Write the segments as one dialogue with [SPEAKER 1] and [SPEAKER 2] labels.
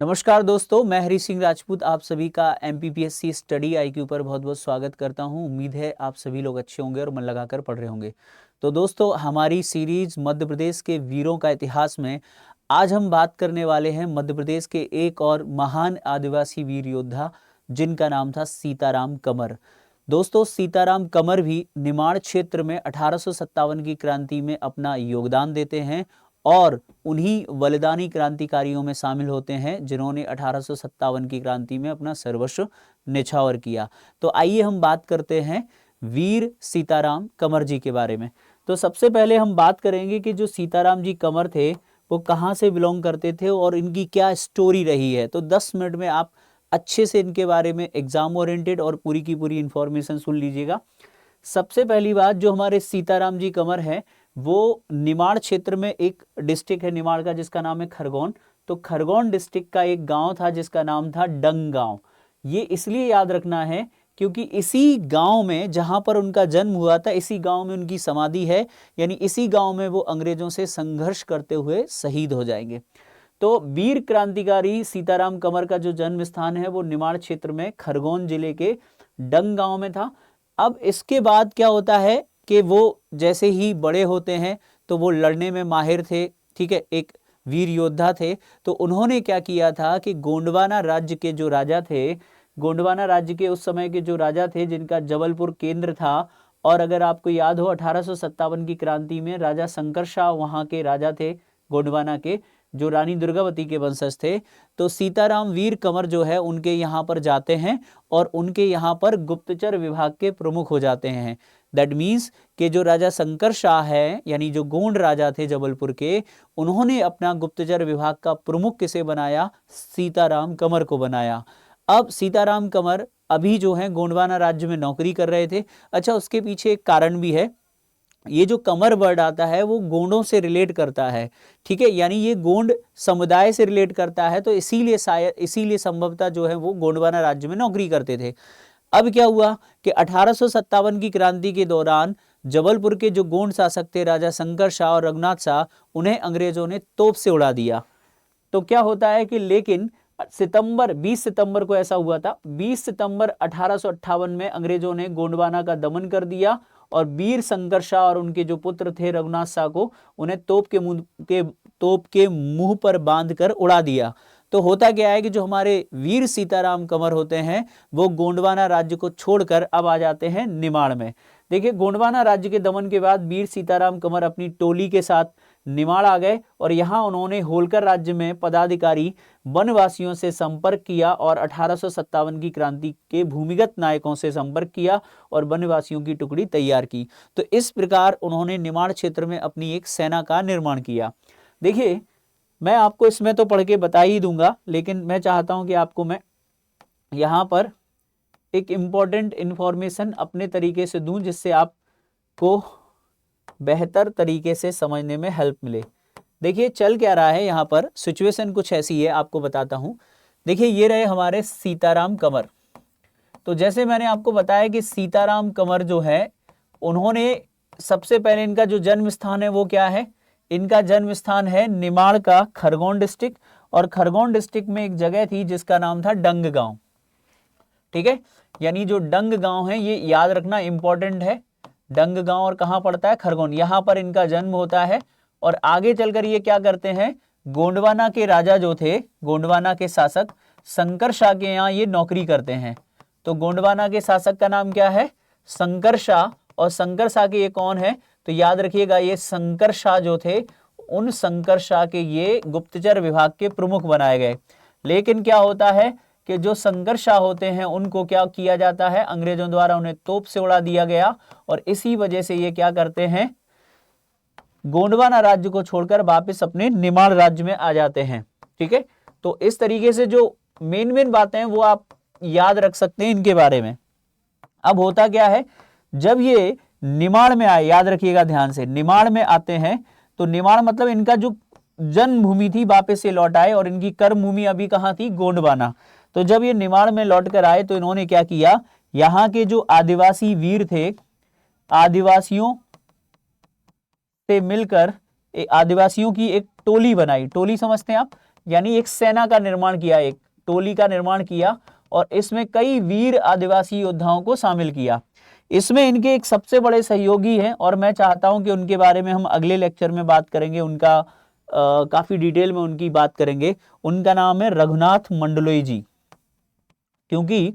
[SPEAKER 1] नमस्कार दोस्तों, मैं हरी सिंह राजपूत आप सभी का एमपीपीएससी स्टडी आईक्यू पर बहुत बहुत स्वागत करता हूं। उम्मीद है आप सभी लोग अच्छे होंगे और मन लगाकर पढ़ रहे होंगे। तो दोस्तों, हमारी सीरीज मध्य प्रदेश के वीरों का इतिहास में आज हम बात करने वाले हैं मध्य प्रदेश के एक और महान आदिवासी वीर योद्धा जिनका नाम था सीताराम कमर। दोस्तों, सीताराम कमर भी निमाड़ क्षेत्र में 1857 की क्रांति में अपना योगदान देते हैं और उन्हीं बलिदानी क्रांतिकारियों में शामिल होते हैं जिन्होंने 1857 की क्रांति में अपना सर्वस्व न्यौछावर किया। तो आइए हम बात करते हैं वीर सीताराम कमर जी के बारे में। तो सबसे पहले हम बात करेंगे कि जो सीताराम जी कमर थे वो कहाँ से बिलोंग करते थे और इनकी क्या स्टोरी रही है। तो 10 मिनट में आप अच्छे से इनके बारे में एग्जाम ओरिएंटेड और पूरी की पूरी इंफॉर्मेशन सुन लीजिएगा। सबसे पहली बात, जो हमारे सीताराम जी कमर हैं वो निमाड़ क्षेत्र में एक डिस्ट्रिक्ट है निमाड़ का जिसका नाम है खरगोन। तो खरगोन डिस्ट्रिक्ट का एक गांव था जिसका नाम था डंग गांव। ये इसलिए याद रखना है क्योंकि इसी गांव में जहां पर उनका जन्म हुआ था, इसी गांव में उनकी समाधि है, यानी इसी गांव में वो अंग्रेजों से संघर्ष करते हुए शहीद हो जाएंगे। तो वीर क्रांतिकारी सीताराम कमर का जो जन्म स्थान है वो निमाड़ क्षेत्र में खरगोन जिले के डंग गांव में था। अब इसके बाद क्या होता है कि वो जैसे ही बड़े होते हैं तो वो लड़ने में माहिर थे, ठीक है, एक वीर योद्धा थे। तो उन्होंने क्या किया था कि गोंडवाना राज्य के जो राजा थे, गोंडवाना राज्य के उस समय के जो राजा थे जिनका जबलपुर केंद्र था, और अगर आपको याद हो 1857 की क्रांति में राजा शंकर शाह वहाँ के राजा थे गोंडवाना के, जो रानी दुर्गावती के वंशज थे। तो सीताराम वीर कंवर जो है उनके यहाँ पर जाते हैं और उनके यहाँ पर गुप्तचर विभाग के प्रमुख हो जाते हैं। दैट मीन्स कि जो राजा शंकर शाह है यानी जो गोंड राजा थे जबलपुर के, उन्होंने अपना गुप्तचर विभाग का प्रमुख किसे बनाया? सीताराम कंवर को बनाया। अब सीताराम कंवर अभी जो है गोंडवाना राज्य में नौकरी कर रहे थे। अच्छा, उसके पीछे एक कारण भी है। ये जो कमर वर्ड आता है वो गोंडों से रिलेट करता है, ठीक है, यानी ये गोंड समुदाय से रिलेट करता है। तो इसीलिए संभवतः जो है वो गोंडवाना राज्य में नौकरी करते थे। अब क्या हुआ कि 1857 की क्रांति के दौरान जबलपुर के जो गोंड शासक थे राजा शंकर शाह और रघुनाथ शाह, उन्हें अंग्रेजों ने तोप से उड़ा दिया। तो क्या होता है कि लेकिन 20 सितंबर को ऐसा हुआ था, 20 सितंबर 1858 में अंग्रेजों ने गोंडवाना का दमन कर दिया और वीर शंकर शाह और उनके जो पुत्र थे रघुनाथ शाह को उन्हें तोप के मुंह पर बांधकर उड़ा दिया। तो होता क्या है कि जो हमारे वीर सीताराम कंवर होते हैं वो गोंडवाना राज्य को छोड़कर अब आ जाते हैं निमाड़ में। देखिए, गोंडवाना राज्य के दमन के बाद वीर सीताराम कंवर अपनी टोली के साथ निमाड़ आ गए और यहाँ उन्होंने होलकर राज्य में पदाधिकारी वनवासियों से संपर्क किया और 1857 की क्रांति के भूमिगत नायकों से संपर्क किया और वनवासियों की टुकड़ी तैयार की। तो इस प्रकार उन्होंने निमाड़ क्षेत्र में अपनी एक सेना का निर्माण किया। देखिए, मैं आपको इसमें तो पढ़ के बता ही दूंगा, लेकिन मैं चाहता हूं कि आपको मैं यहाँ पर एक इम्पॉर्टेंट इंफॉर्मेशन अपने तरीके से दूं जिससे आपको बेहतर तरीके से समझने में हेल्प मिले। देखिए, चल क्या रहा है यहाँ पर, सिचुएशन कुछ ऐसी है, आपको बताता हूँ। देखिए, ये रहे हमारे सीताराम कंवर। तो जैसे मैंने आपको बताया कि सीताराम कंवर जो है उन्होंने सबसे पहले इनका जो जन्म स्थान है वो क्या है? इनका जन्म स्थान है निमाड़ का खरगोन डिस्ट्रिक्ट, और खरगोन डिस्ट्रिक्ट में एक जगह थी जिसका नाम था डंग गांव, ठीक है। यानी जो डंग गांव है ये याद रखना इंपॉर्टेंट है। डंग गांव और कहां पड़ता है? खरगोन। यहां पर इनका जन्म होता है और आगे चलकर ये क्या करते हैं, गोंडवाना के राजा जो थे, गोंडवाना के शासक शंकर शाह के यहाँ ये नौकरी करते हैं। तो गोंडवाना के शासक का नाम क्या है? शंकर शाह। और शंकर शाह के ये कौन है? तो याद रखिएगा, ये शंकर शाह जो थे उन शंकर शाह के ये गुप्तचर विभाग के प्रमुख बनाए गए। लेकिन क्या होता है कि जो शंकर शाह होते हैं उनको क्या किया जाता है? अंग्रेजों द्वारा उन्हें तोप से उड़ा दिया गया और इसी वजह से ये क्या करते हैं, गोंडवाना राज्य को छोड़कर वापस अपने निमाड़ राज्य में आ जाते हैं, ठीक है। तो इस तरीके से जो मेन बातें हैं वो आप याद रख सकते हैं इनके बारे में। अब होता क्या है, जब ये निमाड़ में आए, याद रखिएगा ध्यान से, निमाड़ में आते हैं तो निमाड़ मतलब इनका जो जन्मभूमि थी वापस से लौट आए और इनकी कर्म भूमि अभी कहां थी? गोंडवाना। तो जब ये निमाड़ में लौट कर आए तो इन्होंने क्या किया, यहाँ के जो आदिवासी वीर थे, आदिवासियों से मिलकर आदिवासियों की एक टोली बनाई। टोली समझते हैं आप? यानी एक सेना का निर्माण किया, एक टोली का निर्माण किया और इसमें कई वीर आदिवासी योद्धाओं को शामिल किया। इसमें इनके एक सबसे बड़े सहयोगी हैं और मैं चाहता हूं कि उनके बारे में हम अगले लेक्चर में बात करेंगे, उनका काफी डिटेल में उनकी बात करेंगे। उनका नाम है रघुनाथ मंडलोई जी, क्योंकि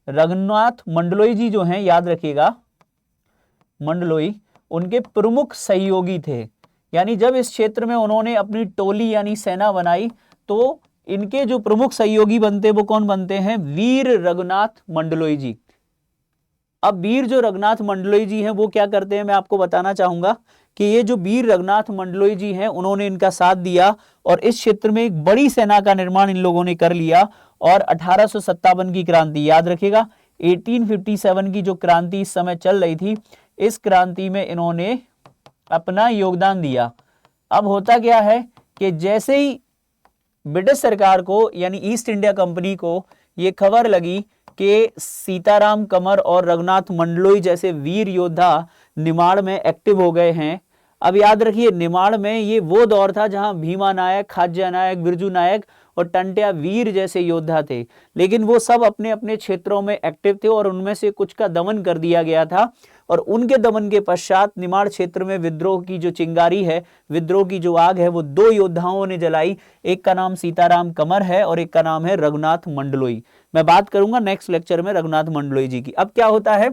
[SPEAKER 1] रघुनाथ मंडलोई जी जो हैं, याद रखिएगा, मंडलोई उनके प्रमुख सहयोगी थे। यानी जब इस क्षेत्र में उन्होंने अपनी टोली यानी सेना बनाई तो इनके जो प्रमुख सहयोगी बनते वो कौन बनते हैं? वीर रघुनाथ मंडलोई जी। अब वीर जो रघुनाथ मंडलोई जी हैं वो क्या करते हैं, मैं आपको बताना चाहूंगा कि ये जो वीर रघुनाथ मंडलोई जी हैं उन्होंने इनका साथ दिया और इस क्षेत्र में एक बड़ी सेना का निर्माण इन लोगों ने कर लिया। और 1857 की क्रांति, याद रखिएगा 1857 की जो क्रांति इस समय चल रही थी, इस क्रांति में इन्होंने अपना योगदान दिया। अब होता क्या है कि जैसे ही ब्रिटिश सरकार को यानी ईस्ट इंडिया कंपनी को ये खबर लगी कि सीताराम कमर और रघुनाथ मंडलोई जैसे वीर योद्धा निमाड़ में एक्टिव हो गए हैं। अब याद रखिए निमाड़ में ये वो दौर था जहां भीमा नायक, खाज्या नायक, बिरजू नायक और टंट्या वीर जैसे योद्धा थे, लेकिन वो सब अपने अपने क्षेत्रों में एक्टिव थे और उनमें से कुछ का दमन कर दिया गया था। और उनके दमन के पश्चात निमाड़ क्षेत्र में विद्रोह की जो चिंगारी है, विद्रोह की जो आग है, वो दो योद्धाओं ने जलाई। एक का नाम सीताराम कमर है और एक का नाम है रघुनाथ मंडलोई। मैं बात करूंगा नेक्स्ट लेक्चर में रघुनाथ मंडलोई जी की। अब क्या होता है,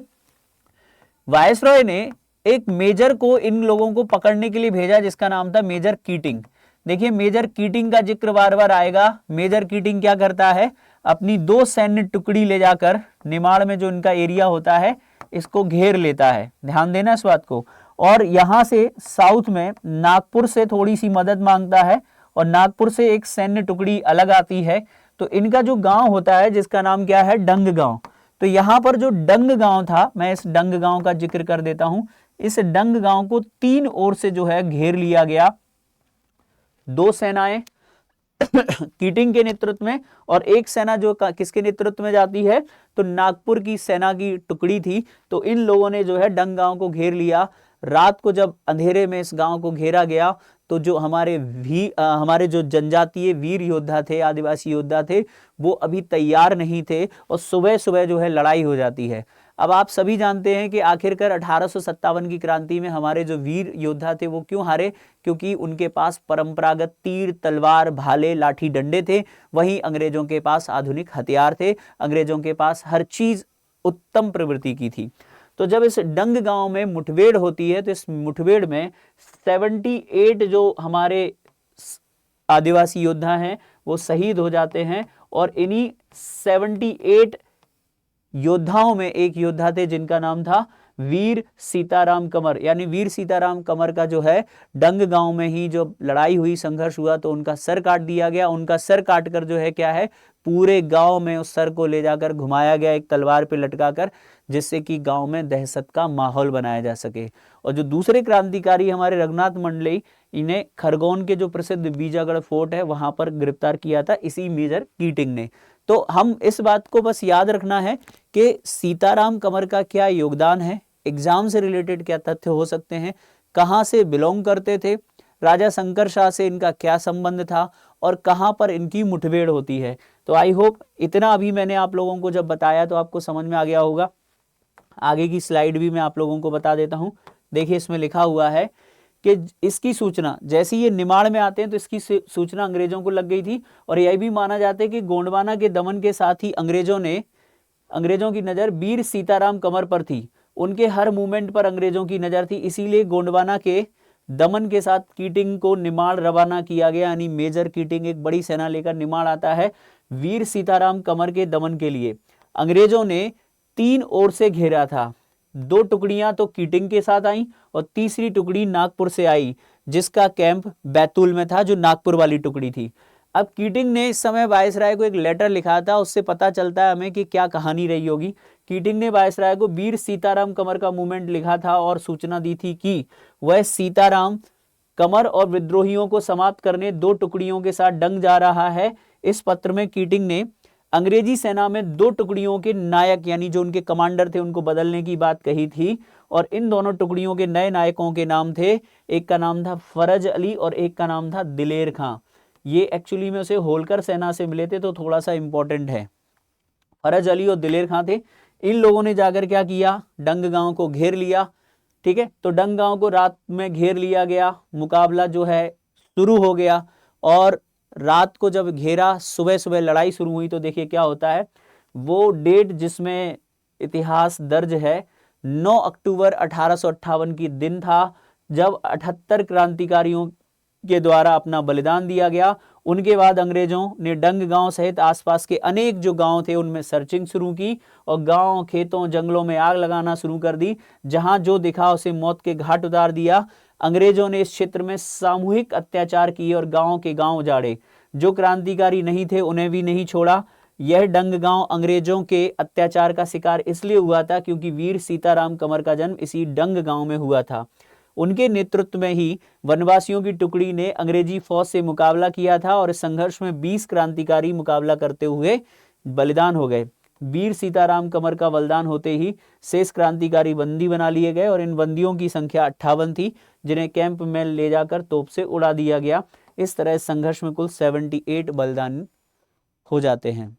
[SPEAKER 1] वायसरॉय ने एक मेजर को इन लोगों को पकड़ने के लिए भेजा जिसका नाम था मेजर कीटिंग। देखिए मेजर कीटिंग का जिक्र बार बार आएगा। मेजर कीटिंग क्या करता है, अपनी 2 सैन्य टुकड़ी ले जाकर निमाड़ में जो इनका एरिया होता है इसको घेर लेता है। ध्यान देना इस बात को। और यहां से साउथ में नागपुर से थोड़ी सी मदद मांगता है और नागपुर से एक सैन्य टुकड़ी अलग आती है। तो इनका जो गांव होता है जिसका नाम क्या है, डंग गांव। तो यहां पर जो डंग गांव था, मैं इस डंग गांव का जिक्र कर देता हूं। इस डंग गांव को 3 ओर से जो है घेर लिया गया, 2 सेनाएं कीटिंग के नेतृत्व में और एक सेना जो किसके नेतृत्व में जाती है, तो नागपुर की सेना की टुकड़ी थी। तो इन लोगों ने जो है डंग गांव को घेर लिया। रात को जब अंधेरे में इस गांव को घेरा गया तो जो हमारे जो जनजातीय वीर योद्धा थे, आदिवासी योद्धा थे, वो अभी तैयार नहीं थे और सुबह सुबह जो है लड़ाई हो जाती है। अब आप सभी जानते हैं कि आखिरकार 1857 की क्रांति में हमारे जो वीर योद्धा थे वो क्यों हारे, क्योंकि उनके पास परंपरागत तीर, तलवार, भाले, लाठी, डंडे थे। वहीं अंग्रेजों के पास आधुनिक हथियार थे, अंग्रेजों के पास हर चीज उत्तम प्रवृत्ति की थी। तो जब इस डंग गांव में मुठभेड़ होती है तो इस मुठभेड़ में 78 जो हमारे आदिवासी योद्धा हैं वो शहीद हो जाते हैं। और इन्हीं 78 योद्धाओं में एक योद्धा थे जिनका नाम था वीर सीताराम कमर। यानी वीर सीताराम कमर का जो है डंग गांव में ही जो लड़ाई हुई, संघर्ष हुआ, तो उनका सर काट दिया गया। उनका सर काटकर जो है क्या है, पूरे गांव में उस सर को ले जाकर घुमाया गया एक तलवार पे लटकाकर, जिससे कि गांव में दहशत का माहौल बनाया जा सके। और जो दूसरे क्रांतिकारी हमारे रघुनाथ मंडलोई, इन्हें खरगोन के जो प्रसिद्ध बीजागढ़ फोर्ट है वहां पर गिरफ्तार किया था इसी मेजर कीटिंग ने। तो हम इस बात को बस याद रखना है कि सीताराम कमर का क्या योगदान है, एग्जाम से रिलेटेड क्या तथ्य हो सकते हैं, कहां से बिलोंग करते थे, राजा शंकर शाह से इनका क्या संबंध था और कहां पर इनकी मुठभेड़ होती है। तो आई होप इतना अभी मैंने आप लोगों को जब बताया तो आपको समझ में आ गया होगा। आगे की स्लाइड भी मैं आप लोगों को बता देता हूं। देखिए इसमें लिखा हुआ है कि इसकी सूचना जैसे ये निमाड़ में आते हैं तो इसकी सूचना अंग्रेजों को लग गई थी। और यह भी माना जाता है कि गोंडवाना के दमन के साथ ही अंग्रेजों की नज़र वीर सीताराम कमर पर थी। उनके हर मूवमेंट पर अंग्रेजों की नज़र थी, इसीलिए गोंडवाना के दमन के साथ कीटिंग को निमाड़ रवाना किया गया। यानी मेजर कीटिंग एक बड़ी सेना लेकर निमाड़ आता है वीर सीताराम कमर के दमन के लिए। अंग्रेजों ने 3 ओर से घेरा था। 2 टुकड़ियां तो कीटिंग के साथ आई और तीसरी टुकड़ी नागपुर से आई, जिसका कैंप बैतूल में था, जो नागपुर वाली टुकड़ी थी। अब कीटिंग ने इस समय वायसराय को एक लेटर लिखा था, उससे पता चलता है हमें कि क्या कहानी रही होगी। कीटिंग ने वायसराय को वीर सीताराम कमर का मूवमेंट लिखा था और सूचना दी थी कि वह सीताराम कमर और विद्रोहियों को समाप्त करने 2 टुकड़ियों के साथ डंग जा रहा है। इस पत्र में कीटिंग ने अंग्रेजी सेना में 2 टुकड़ियों के नायक यानी जो उनके कमांडर थे उनको बदलने की बात कही थी। और इन दोनों टुकड़ियों के नए नायकों के नाम थे, एक का नाम था फरज अली और एक का नाम था दिलेर खां। ये एक्चुअली में उसे होलकर सेना से मिले थे, तो थोड़ा सा इंपॉर्टेंट है। फरज अली और दिलेर खां थे। इन लोगों ने जाकर क्या किया, डंग गांव को घेर लिया। ठीक है, तो डंग गांव को रात में घेर लिया गया, मुकाबला जो है शुरू हो गया। और रात को जब घेरा, सुबह सुबह लड़ाई शुरू हुई, तो देखिए क्या होता है, वो डेट जिसमें इतिहास दर्ज है 9 अक्टूबर 1858 की दिन था, जब 78 क्रांतिकारियों के द्वारा अपना बलिदान दिया गया। उनके बाद अंग्रेजों ने डंग गांव सहित आसपास के अनेक जो गांव थे उनमें सर्चिंग शुरू की और गांव, खेतों, जंगलों में आग लगाना शुरू कर दी। जहां जो दिखा उसे मौत के घाट उतार दिया। अंग्रेजों ने इस क्षेत्र में सामूहिक अत्याचार किए और गांव के गांव उजाड़े। जो क्रांतिकारी नहीं थे उन्हें भी नहीं छोड़ा। यह डंग गांव अंग्रेजों के अत्याचार का शिकार इसलिए हुआ था क्योंकि वीर सीताराम कंवर का जन्म इसी डंग गांव में हुआ था। उनके नेतृत्व में ही वनवासियों की टुकड़ी ने अंग्रेजी फौज से मुकाबला किया था और इस संघर्ष में 20 क्रांतिकारी मुकाबला करते हुए बलिदान हो गए। वीर सीताराम कंवर का बलिदान होते ही शेष क्रांतिकारी बंदी बना लिए गए और इन बंदियों की संख्या 58 थी, जिन्हें कैंप में ले जाकर तोप से उड़ा दिया गया। इस तरह इस संघर्ष में कुल 78 बलिदान हो जाते हैं।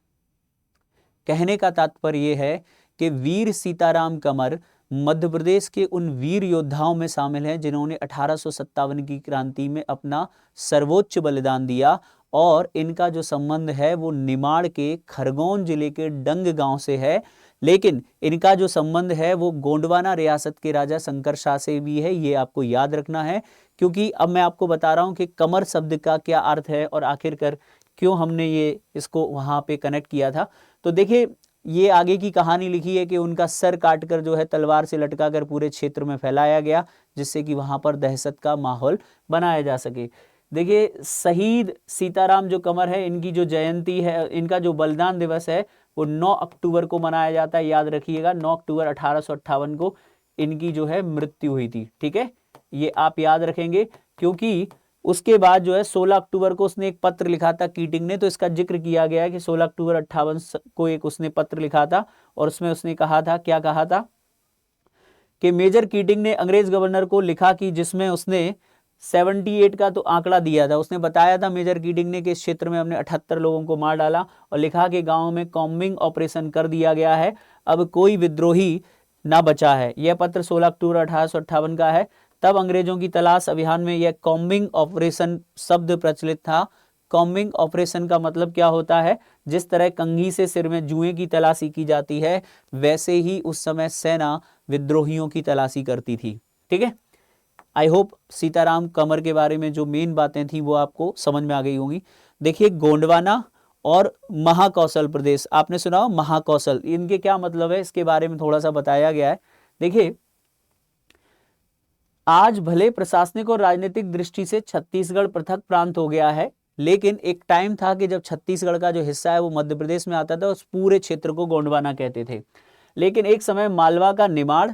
[SPEAKER 1] कहने का तात्पर्य यह है कि वीर सीताराम कंवर मध्य प्रदेश के उन वीर योद्धाओं में शामिल हैं जिन्होंने 1857 की क्रांति में अपना सर्वोच्च बलिदान दिया। और इनका जो संबंध है वो निमाड़ के खरगोन जिले के डंग गांव से है, लेकिन इनका जो संबंध है वो गोंडवाना रियासत के राजा शंकर शाह से भी है। ये आपको याद रखना है, क्योंकि अब मैं आपको बता रहा हूं कि कंवर शब्द का क्या अर्थ है और आखिरकार क्यों हमने ये इसको वहां पे कनेक्ट किया था। तो देखिए, ये आगे की कहानी लिखी है कि उनका सर काटकर जो है तलवार से लटकाकर पूरे क्षेत्र में फैलाया गया, जिससे कि वहां पर दहशत का माहौल बनाया जा सके। देखिए, शहीद सीताराम जो कंवर है, इनकी जो जयंती है, इनका जो बलिदान दिवस है वो 9 अक्टूबर को मनाया जाता है। याद रखिएगा, 9 अक्टूबर 1858 को इनकी जो है मृत्यु हुई थी। ठीक है, ये आप याद रखेंगे, क्योंकि उसके बाद जो है 16 अक्टूबर को उसने एक पत्र लिखा था कीटिंग ने, तो इसका जिक्र किया गया है कि 16 अक्टूबर 58 को एक उसने पत्र लिखा था और उसमें उसने कहा था, क्या कहा था कि मेजर कीटिंग ने अंग्रेज गवर्नर को लिखा कि जिसमें उसने 78 का तो आंकड़ा दिया था। उसने बताया था मेजर कीटिंग ने कि इस क्षेत्र में हमने 78 लोगों को मार डाला और लिखा कि गांव में कॉम्बिंग ऑपरेशन कर दिया गया है, अब कोई विद्रोही ना बचा है। यह पत्र 16 अक्टूबर 1858 का है। तब अंग्रेजों की तलाश अभियान में यह कॉम्बिंग ऑपरेशन शब्द प्रचलित था। कॉम्बिंग ऑपरेशन का मतलब क्या होता है, जिस तरह कंघी से सिर में जुएं की तलाशी की जाती है, वैसे ही उस समय सेना विद्रोहियों की तलाशी करती थी। ठीक है, आई होप सीताराम कंवर के बारे में जो मेन बातें थी वो आपको समझ में आ गई होंगी। देखिए, गोंडवाना और महाकौशल प्रदेश, आपने सुना हो महाकौशल, इनके क्या मतलब है, इसके बारे में थोड़ा सा बताया गया है। देखिए, आज भले प्रशासनिक और राजनीतिक दृष्टि से छत्तीसगढ़ पृथक प्रांत हो गया है, लेकिन एक टाइम था कि जब छत्तीसगढ़ का जो हिस्सा है वो मध्य प्रदेश में आता था, उस पूरे क्षेत्र को गोंडवाना कहते थे। लेकिन एक समय मालवा का निमाड़,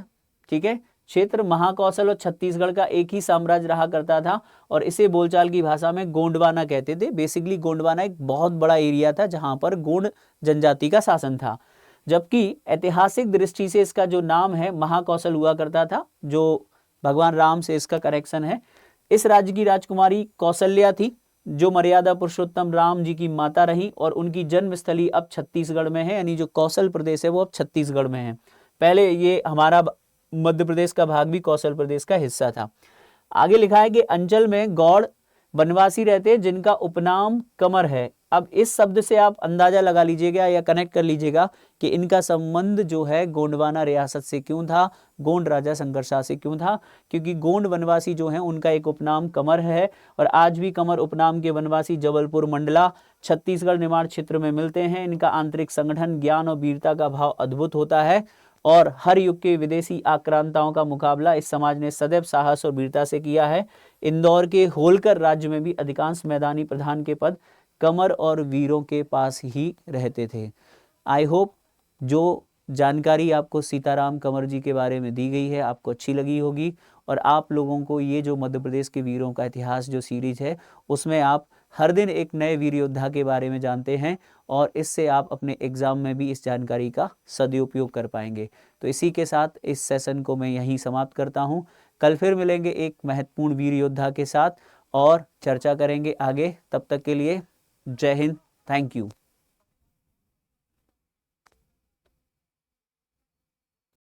[SPEAKER 1] ठीक है, क्षेत्र महाकौशल और छत्तीसगढ़ का एक ही साम्राज्य रहा करता था और इसे बोलचाल की भाषा में गोंडवाना कहते थे। बेसिकली गोंडवाना एक बहुत बड़ा एरिया था जहां पर गोंड जनजाति का शासन था, जबकि ऐतिहासिक दृष्टि से इसका जो नाम है महाकौशल हुआ करता था, जो भगवान राम से इसका कनेक्शन है। इस राज्य की राजकुमारी कौशल्या थी, जो मर्यादा पुरुषोत्तम राम जी की माता रही और उनकी जन्मस्थली अब छत्तीसगढ़ में है, यानी जो कौशल प्रदेश है वो अब छत्तीसगढ़ में है। पहले ये हमारा मध्य प्रदेश का भाग भी कौशल प्रदेश का हिस्सा था। आगे लिखा है कि अंचल में गौड़ वनवासी रहते जिनका उपनाम कंवर है। अब इस शब्द से आप अंदाजा लगा लीजिएगा या कनेक्ट कर लीजिएगा कि इनका संबंध जो है गोंडवाना रियासत से क्यों था, गोंड राजा शंकर शाह से क्यों था, क्योंकि गोंड वनवासी जो हैं उनका एक उपनाम कंवर है और आज भी कंवर उपनाम के वनवासी जबलपुर, मंडला, छत्तीसगढ़, निमाड़ क्षेत्र में मिलते हैं। इनका आंतरिक संगठन, ज्ञान और वीरता का भाव अद्भुत होता है और हर युग के विदेशी आक्रांताओं का मुकाबला इस समाज ने सदैव साहस और वीरता से किया है। इंदौर के होलकर राज्य में भी अधिकांश मैदानी प्रधान के पद कंवर और वीरों के पास ही रहते थे। आई होप जो जानकारी आपको सीताराम कंवर जी के बारे में दी गई है आपको अच्छी लगी होगी और आप लोगों को ये जो मध्य प्रदेश के वीरों का इतिहास जो सीरीज है उसमें आप हर दिन एक नए वीर योद्धा के बारे में जानते हैं और इससे आप अपने एग्जाम में भी इस जानकारी का सदुपयोग कर पाएंगे। तो इसी के साथ इस सेशन को मैं यहीं समाप्त करता हूं। कल फिर मिलेंगे एक महत्वपूर्ण वीर योद्धा के साथ और चर्चा करेंगे आगे। तब तक के लिए जय हिंद, थैंक यू।